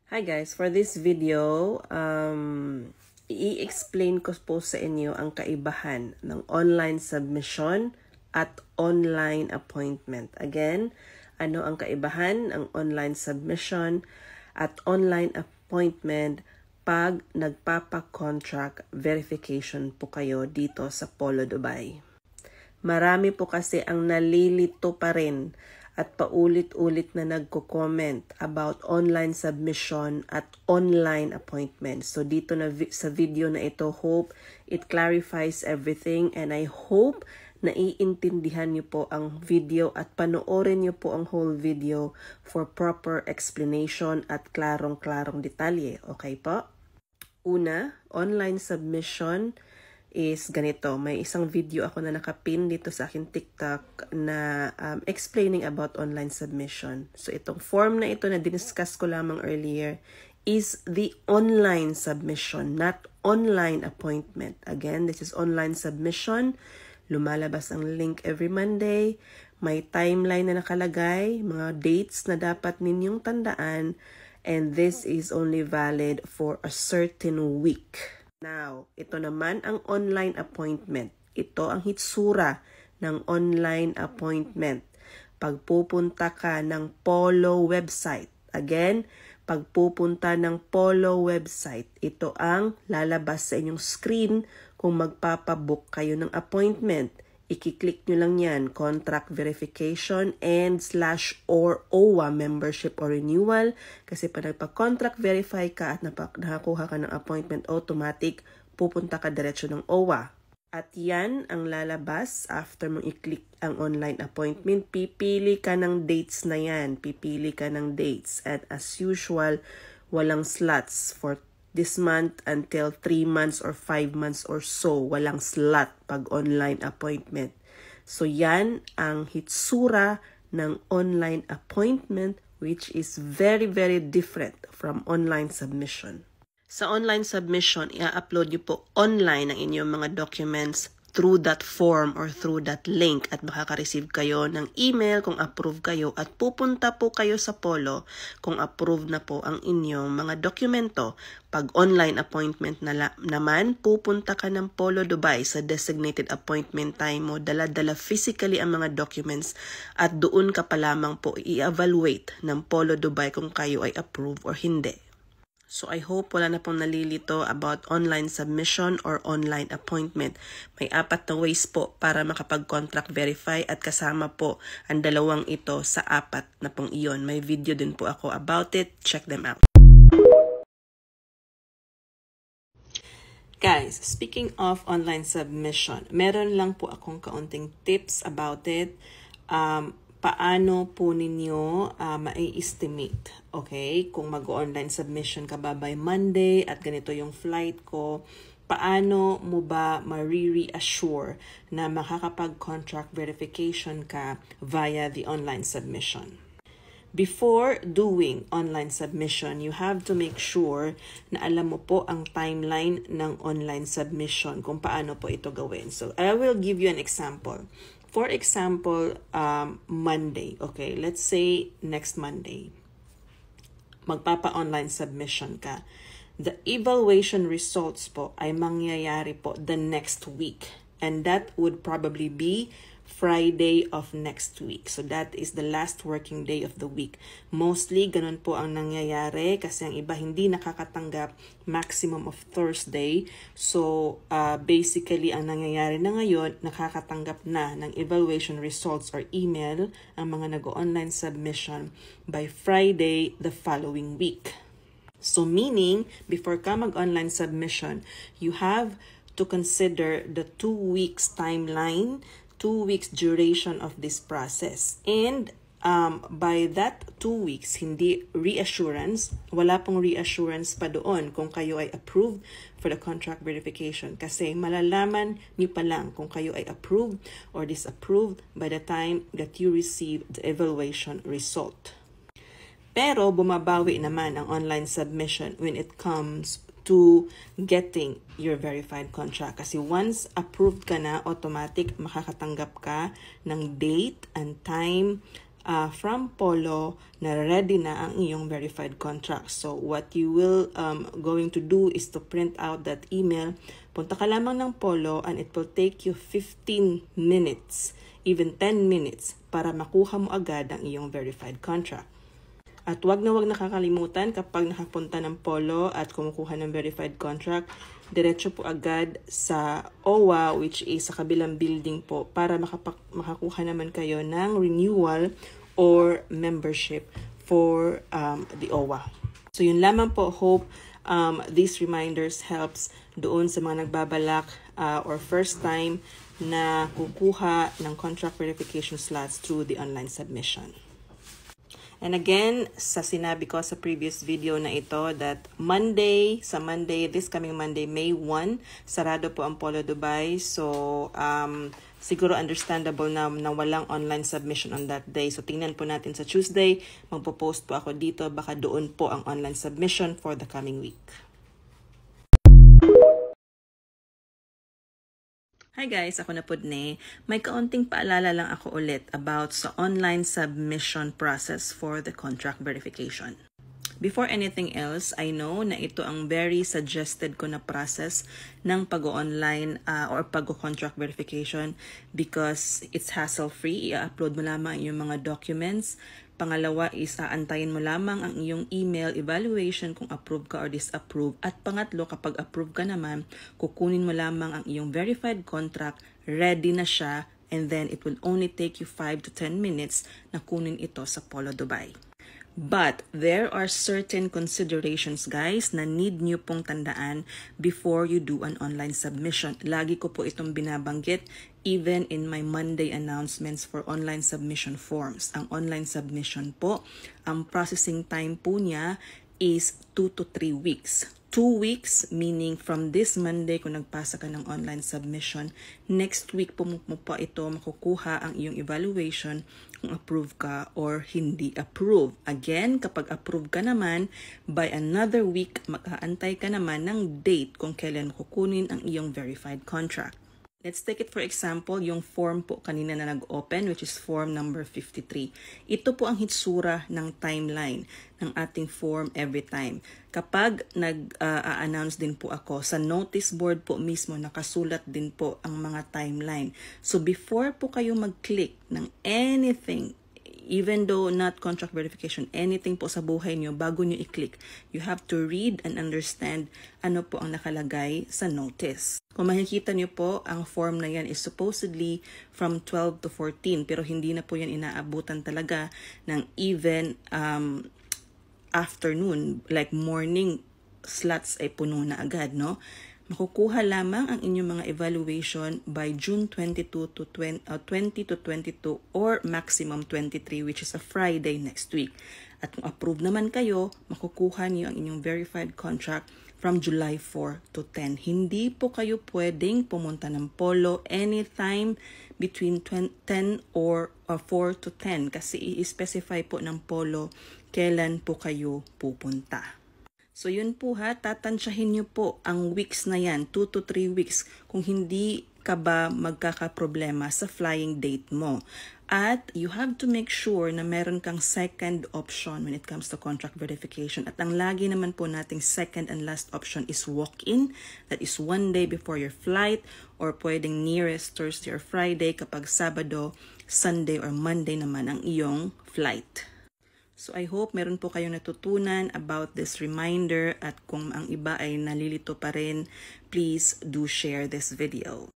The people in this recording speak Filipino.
Hi guys, for this video, i-explain ko po sa inyo ang kaibahan ng online submission at online appointment. Again, ano ang kaibahan ng online submission at online appointment pag nagpapa-contract verification po kayo dito sa Polo Dubai. Marami po kasi ang nalilito pa rin at paulit-ulit na nagko-comment about online submission at online appointment. So dito na sa video na ito, hope it clarifies everything, and I hope na iintindihan niyo po ang video at panoorin niyo po ang whole video for proper explanation at klarong-klarong detalye. Okay po? Una, online submission is ganito. May isang video ako na nakapin dito sa aking TikTok na explaining about online submission. So itong form na ito na diniscuss ko lamang earlier is the online submission, not online appointment. Again, this is online submission. Lumalabas ang link every Monday. May timeline na nakalagay, mga dates na dapat ninyong tandaan, and this is only valid for a certain week. Now, ito naman ang online appointment. Ito ang hitsura ng online appointment. Pagpupunta ka ng Polo website. Again, pagpupunta ng Polo website, ito ang lalabas sa inyong screen kung magpapabook kayo ng appointment. I-click nyo lang yan, contract verification and /or OWA membership or renewal. Kasi pag nagpa-contract verify ka at nakakuha ka ng appointment automatic, pupunta ka diretso ng OWA. At yan ang lalabas after mong i-click ang online appointment. Pipili ka ng dates na yan. Pipili ka ng dates. And as usual, walang slots for this month until 3 months or 5 months or so. Walang slot pag online appointment. So yan ang hitsura ng online appointment, which is very, very different from online submission. Sa online submission, i-upload nyo po online ang inyong mga documents through that form or through that link, at makaka-receive kayo ng email kung approve kayo, at pupunta po kayo sa Polo kung approve na po ang inyong mga dokumento. Pag online appointment naman, pupunta ka ng Polo Dubai sa designated appointment time mo, dala-dala physically ang mga documents, at doon ka pa lamang po i-evaluate ng Polo Dubai kung kayo ay approve or hindi. So I hope wala na pong nalilito about online submission or online appointment. May 4 na ways po para makapag-contract verify, at kasama po ang dalawang ito sa 4 na pong iyon. May video din po ako about it. Check them out. Guys, speaking of online submission, meron lang po akong kaunting tips about it. Paano po ninyo mai-estimate, okay? Kung mag-online submission ka ba by Monday at ganito yung flight ko, paano mo ba ma-reassure na makakapag-contract verification ka via the online submission? Before doing online submission, you have to make sure na alam mo po ang timeline ng online submission, kung paano po ito gawin. So, I will give you an example. For example, Monday, okay? Let's say next Monday, magpapa-online submission ka. The evaluation results po ay mangyayari po the next week. And that would probably be Friday of next week. So that is the last working day of the week. Mostly, ganun po ang nangyayari kasi ang iba hindi nakakatanggap maximum of Thursday. So basically, ang nangyayari na ngayon, nakakatanggap na ng evaluation results or email ang mga nag-online submission by Friday the following week. So meaning, before ka mag-online submission, you have to consider the 2 weeks timeline, 2 weeks duration of this process. And by that 2 weeks, hindi reassurance, wala pong reassurance pa doon kung kayo ay approved for the contract verification. Kasi malalaman niyo pa lang kung kayo ay approved or disapproved by the time that you receive the evaluation result. Pero bumabawi naman ang online submission when it comes to getting your verified contract. Kasi once approved ka na, automatic makakatanggap ka ng date and time from Polo na ready na ang iyong verified contract. So what you will going to do is to print out that email. Punta ka lamang ng Polo and it will take you 15 minutes, even 10 minutes para makuha mo agad ang iyong verified contract. At wag nakakalimutan kapag nakapunta ng Polo at kumukuha ng verified contract, diretso po agad sa OWA, which is sa kabilang building po, para makakuha naman kayo ng renewal or membership for the OWA. So yun lamang po. Hope these reminders helps doon sa mga nagbabalak or first time na kukuha ng contract verification slots through the online submission. And again, sa sinabi ko sa previous video na ito that this coming Monday, May 1, sarado po ang Polo Dubai. So, siguro understandable na walang online submission on that day. So, tingnan po natin sa Tuesday. Magpo-post po ako dito. Baka doon po ang online submission for the coming week. Hi guys, ako na po ni. May kaunting paalala lang ako ulit about sa online submission process for the contract verification. Before anything else, I know na ito ang very suggested ko na process ng pag-online or pag-contract verification because it's hassle-free. I-upload mo lamang yung mga documents. Pangalawa is aantayin mo lamang ang iyong email evaluation kung approve ka or disapprove. At pangatlo, kapag approve ka naman, kukunin mo lamang ang iyong verified contract, ready na siya, and then it will only take you 5 to 10 minutes na kunin ito sa Polo Dubai. But there are certain considerations guys na need nyo pong tandaan before you do an online submission. Lagi ko po itong binabanggit even in my Monday announcements for online submission forms. Ang online submission po, ang processing time po niya is 2 to 3 weeks. 2 weeks, meaning from this Monday kung nagpasa ka ng online submission, next week po mo pa ito makukuha ang iyong evaluation kung approve ka or hindi approve. Again, kapag approve ka naman, by another week, mag-aantay ka naman ng date kung kailan kukunin ang iyong verified contract. Let's take it for example, yung form po kanina na nag-open, which is form number 53. Ito po ang hitsura ng timeline ng ating form every time. Kapag nag-announce din po ako, sa notice board po mismo nakasulat din po ang mga timeline. So before po kayo mag-click ng anything, even though not contract verification, anything po sa buhay nyo, bago nyo i-click, you have to read and understand ano po ang nakalagay sa notice. Kung makikita nyo po, ang form na yan is supposedly from 12 to 14, pero hindi na po yan inaabutan talaga ng even afternoon, like morning slots ay puno na agad, no? Makukuha lamang ang inyong mga evaluation by June 20 to 22 or maximum 23, which is a Friday next week. At kung approve naman kayo, makukuha niyo ang inyong verified contract from July 4 to 10. Hindi po kayo pwedeng pumunta ng Polo anytime between 10 or 4 to 10 kasi i-specify po ng Polo kailan po kayo pupunta. So yun po ha, tatansyahin nyo po ang weeks na yan, 2 to 3 weeks, kung hindi ka ba magkakaproblema sa flying date mo. At you have to make sure na meron kang second option when it comes to contract verification. At ang lagi naman po nating second and last option is walk-in. That is 1 day before your flight or pwedeng nearest Thursday or Friday kapag Sabado, Sunday or Monday naman ang iyong flight. So I hope meron po kayong natutunan about this reminder at kung ang iba ay nalilito pa rin, please do share this video.